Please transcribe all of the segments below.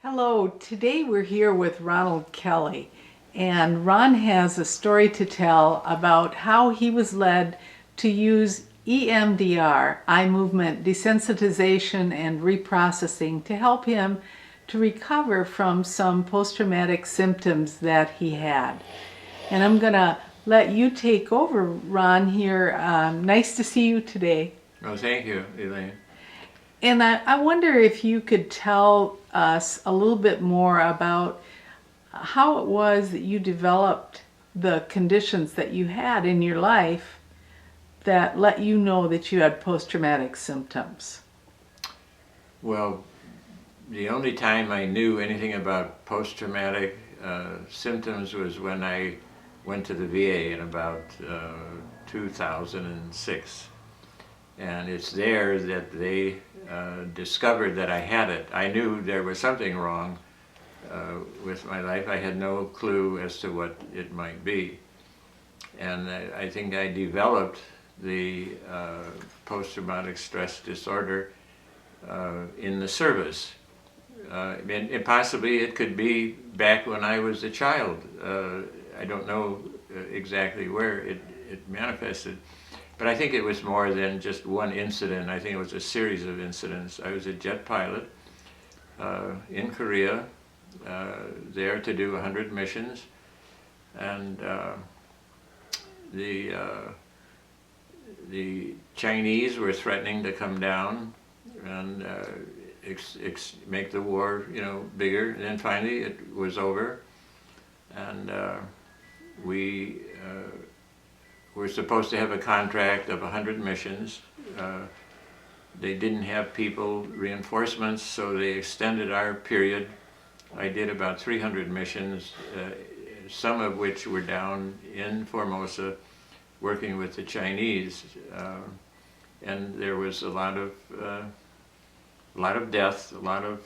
Hello, today we're here with Ronald Kelly, and Ron has a story to tell about how he was led to use EMDR, eye movement desensitization and reprocessing, to help him to recover from some post-traumatic symptoms that he had. And I'm going to let you take over, Ron, here. Nice to see you today. Oh, thank you, Elaine. And I wonder if you could tell us a little bit more about how it was that you developed the conditions that you had in your life that let you know that you had post-traumatic symptoms. Well, the only time I knew anything about post-traumatic symptoms was when I went to the VA in about 2006. And it's there that they discovered that I had it. I knew there was something wrong with my life. I had no clue as to what it might be. And I think I developed the post-traumatic stress disorder in the service. And possibly it could be back when I was a child. I don't know exactly where it manifested. But I think it was more than just one incident. I think it was a series of incidents. I was a jet pilot in Korea, there to do 100 missions. And the Chinese were threatening to come down and make the war, bigger. And then finally it was over, and we were supposed to have a contract of 100 missions. They didn't have people, reinforcements, so they extended our period. I did about 300 missions, some of which were down in Formosa, working with the Chinese, and there was a lot of death, a lot of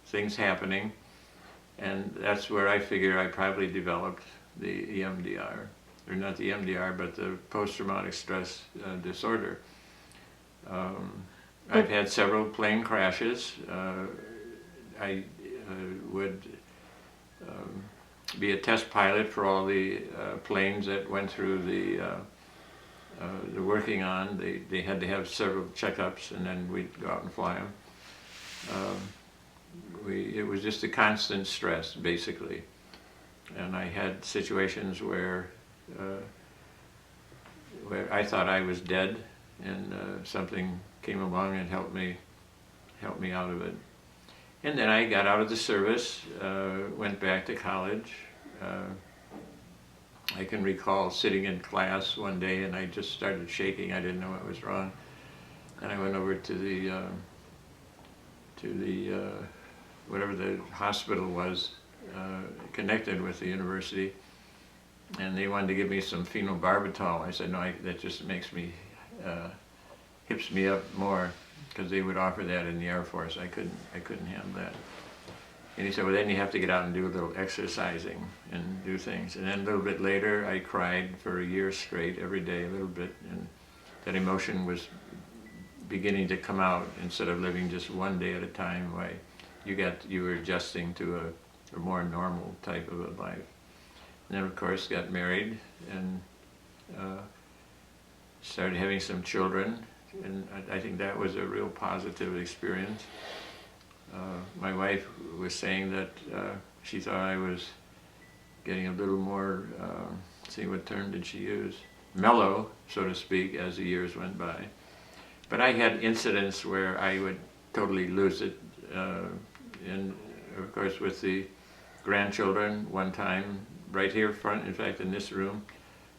things happening, and that's where I figure I probably developed the EMDR, or not the EMDR, but the post-traumatic stress disorder. I've had several plane crashes. I would be a test pilot for all the planes that went through the working on. They had to have several checkups, and then we'd go out and fly them. It was just a constant stress, basically. And I had situations where I thought I was dead, and something came along and helped me out of it. And then I got out of the service, went back to college. I can recall sitting in class one day and I just started shaking. I didn't know what was wrong. And I went over to the whatever the hospital was, connected with the university, and they wanted to give me some phenobarbital. I said, no, that just makes me, hips me up more, because they would offer that in the Air Force. I couldn't handle that. And he said, well, then you have to get out and do a little exercising and do things. And then a little bit later, I cried for a year straight, every day a little bit, and that emotion was beginning to come out instead of living just one day at a time. You were adjusting to a more normal type of a life. And then, of course, got married and started having some children, and I think that was a real positive experience. My wife was saying that she thought I was getting a little more, see, what term did she use? Mellow, so to speak, as the years went by. But I had incidents where I would totally lose it. And of course with the grandchildren, one time, right here front, in fact in this room,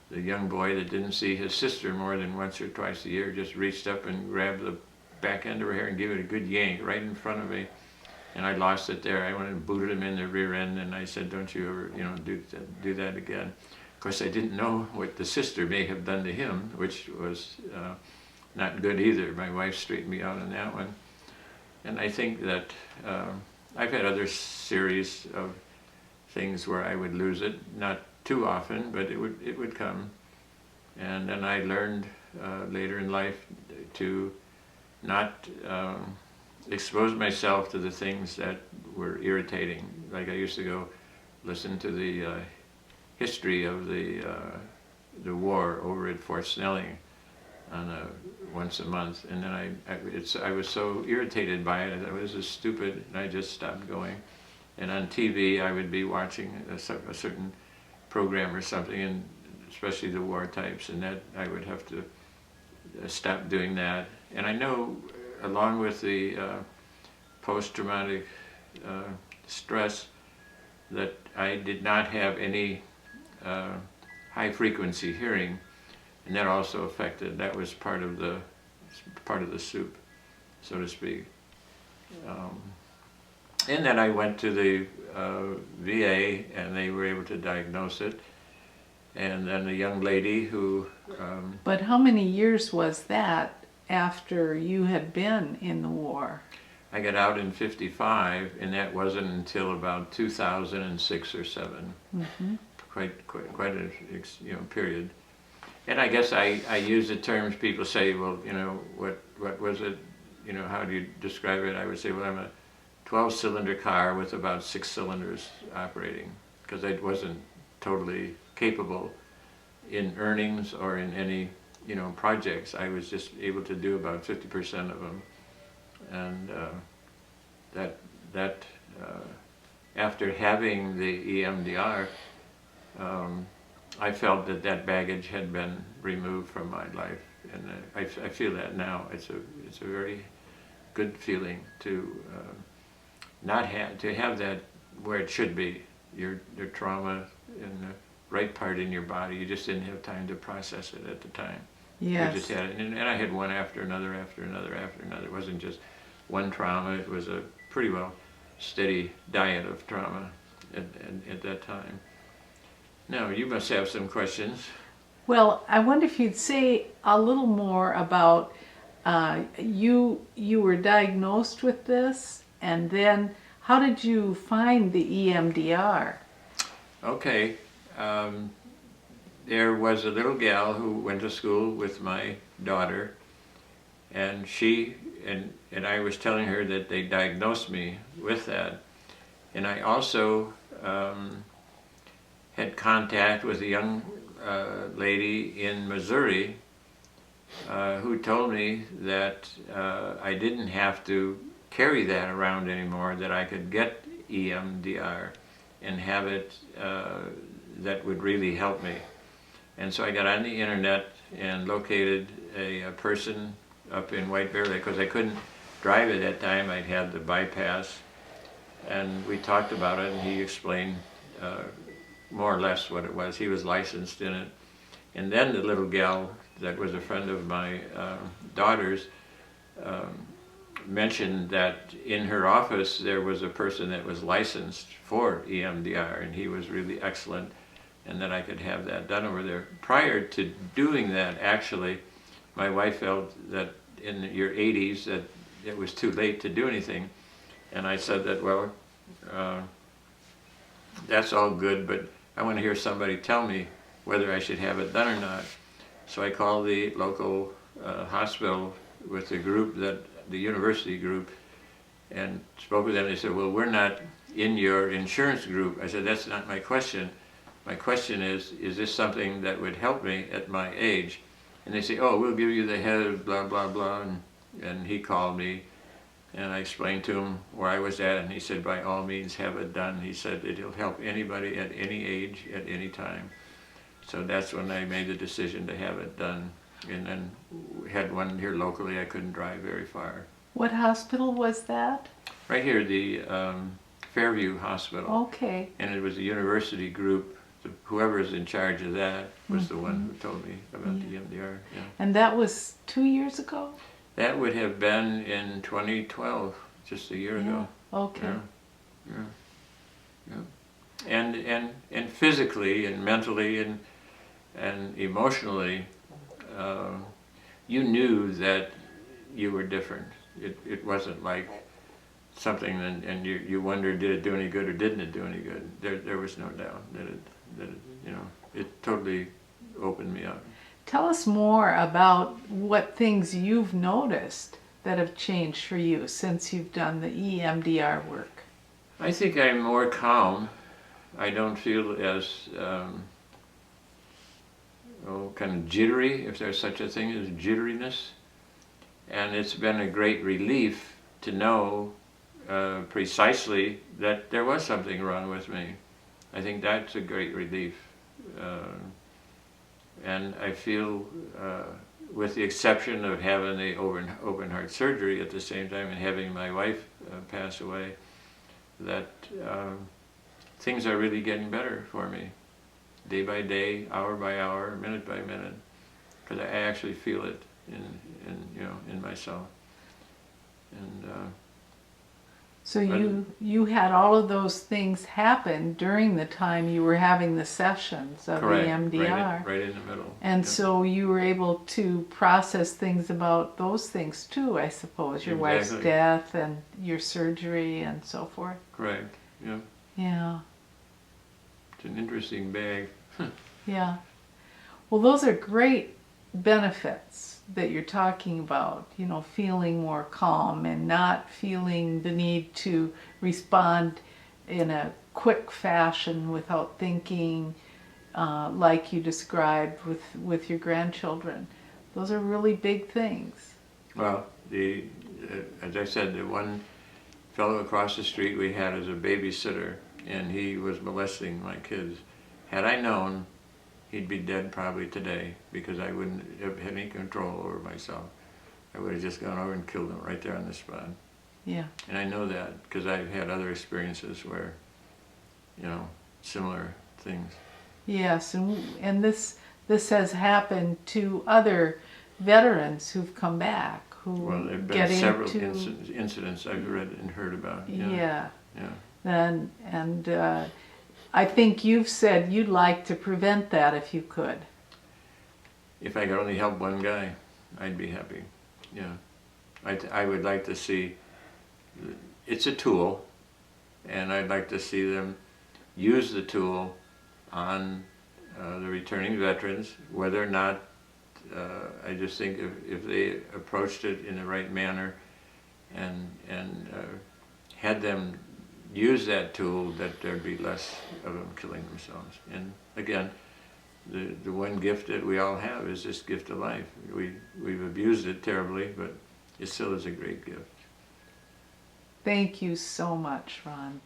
the young boy that didn't see his sister more than once or twice a year just reached up and grabbed the back end of her hair and gave it a good yank right in front of me. And I lost it there. I went and booted him in the rear end, and I said, don't you ever, do that again. Of course, I didn't know what the sister may have done to him, which was not good either. My wife straightened me out on that one. And I think that I've had other series of things where I would lose it, not too often, but it would come. And then I learned later in life to not expose myself to the things that were irritating. Like I used to go listen to the history of the war over at Fort Snelling on once a month, and then I was so irritated by it. I thought, this is stupid, and I just stopped going. And on TV, I would be watching a certain program or something, and especially the war types, and that I would have to stop doing that. And I know, along with the post-traumatic stress, that I did not have any high-frequency hearing, and that also affected. That was part of the soup, so to speak. And then I went to the VA, and they were able to diagnose it. And then a young lady who... But how many years was that after you had been in the war? I got out in '55, and that wasn't until about 2006 or 7. Mm-hmm. Quite a period. And I guess I use the terms people say, well, what was it? How do you describe it? I would say, well, I'm a 12-cylinder car with about 6 cylinders operating, because I wasn't totally capable in earnings or in any projects. I was just able to do about 50% of them, and that after having the EMDR, I felt that baggage had been removed from my life, and I feel that now. It's a very good feeling to not have that where it should be. Your trauma in the right part in your body. You just didn't have time to process it at the time. Yes. You just had it, and I had one after another, after another, after another. It wasn't just one trauma. It was a pretty well steady diet of trauma at that time. Now, you must have some questions. Well, I wonder if you'd say a little more about you were diagnosed with this, and then how did you find the EMDR? Okay. There was a little gal who went to school with my daughter, and she and I was telling her that they diagnosed me with that. And I also had contact with a young lady in Missouri who told me that I didn't have to carry that around anymore, that I could get EMDR and have it that would really help me. And so I got on the internet and located a person up in White Bear Lake, because I couldn't drive at that time. I'd had the bypass, and we talked about it, and he explained more or less what it was. He was licensed in it. And then the little gal that was a friend of my daughter's mentioned that in her office there was a person that was licensed for EMDR, and he was really excellent, and that I could have that done over there. Prior to doing that, actually, my wife felt that in your 80s that it was too late to do anything, and I said that, well, that's all good, but I want to hear somebody tell me whether I should have it done or not. So I called the local hospital with the group, the university group, and spoke with them. They said, well, we're not in your insurance group. I said, that's not my question. My question is this something that would help me at my age? And they say, oh, we'll give you the head of blah, blah, blah. And he called me, and I explained to him where I was at, and he said, by all means, have it done. He said it'll help anybody at any age, at any time. So that's when I made the decision to have it done. And then we had one here locally. I couldn't drive very far. What hospital was that? Right here, the Fairview Hospital. Okay. And it was a university group. Whoever is in charge of that was the one who told me about the EMDR. Yeah. And that was 2 years ago? That would have been in 2012, just a year ago. Okay. Yeah. And physically and mentally and emotionally, you knew that you were different. It wasn't like something and you wondered, did it do any good or didn't it do any good? There was no doubt that it totally opened me up. Tell us more about what things you've noticed that have changed for you since you've done the EMDR work. I think I'm more calm. I don't feel as kind of jittery, if there's such a thing as jitteriness. And it's been a great relief to know precisely that there was something wrong with me. I think that's a great relief. And I feel, with the exception of having the open heart surgery at the same time and having my wife pass away, that things are really getting better for me, day by day, hour by hour, minute by minute, because I actually feel it in myself. And So you had all of those things happen during the time you were having the sessions of correct, EMDR. right in the middle. And Yeah. so you were able to process things about those things too, I suppose. Your wife's Exactly. death and your surgery and so forth. Correct. Yeah. Yeah, It's an interesting bag. yeah. Well, those are great benefits that you're talking about, you know, feeling more calm and not feeling the need to respond in a quick fashion without thinking, like you described with your grandchildren. Those are really big things. Well, as I said, the one fellow across the street we had as a babysitter, and he was molesting my kids. Had I known, he'd be dead probably today, because I wouldn't have had any control over myself. I would have just gone over and killed him right there on the spot. Yeah. And I know that because I've had other experiences where, similar things. Yes, and this has happened to other veterans who've come back who Well, there have get been several into incidents I've read and heard about. yeah. Yeah. And I think you've said you'd like to prevent that if you could. If I could only help one guy, I'd be happy. Yeah. I would like to see, it's a tool, and I'd like to see them use the tool on the returning veterans, whether or not, I just think if they approached it in the right manner and had them use that tool, that there'd be less of them killing themselves. And again, the one gift that we all have is this gift of life. We've abused it terribly, but it still is a great gift. Thank you so much, Ron.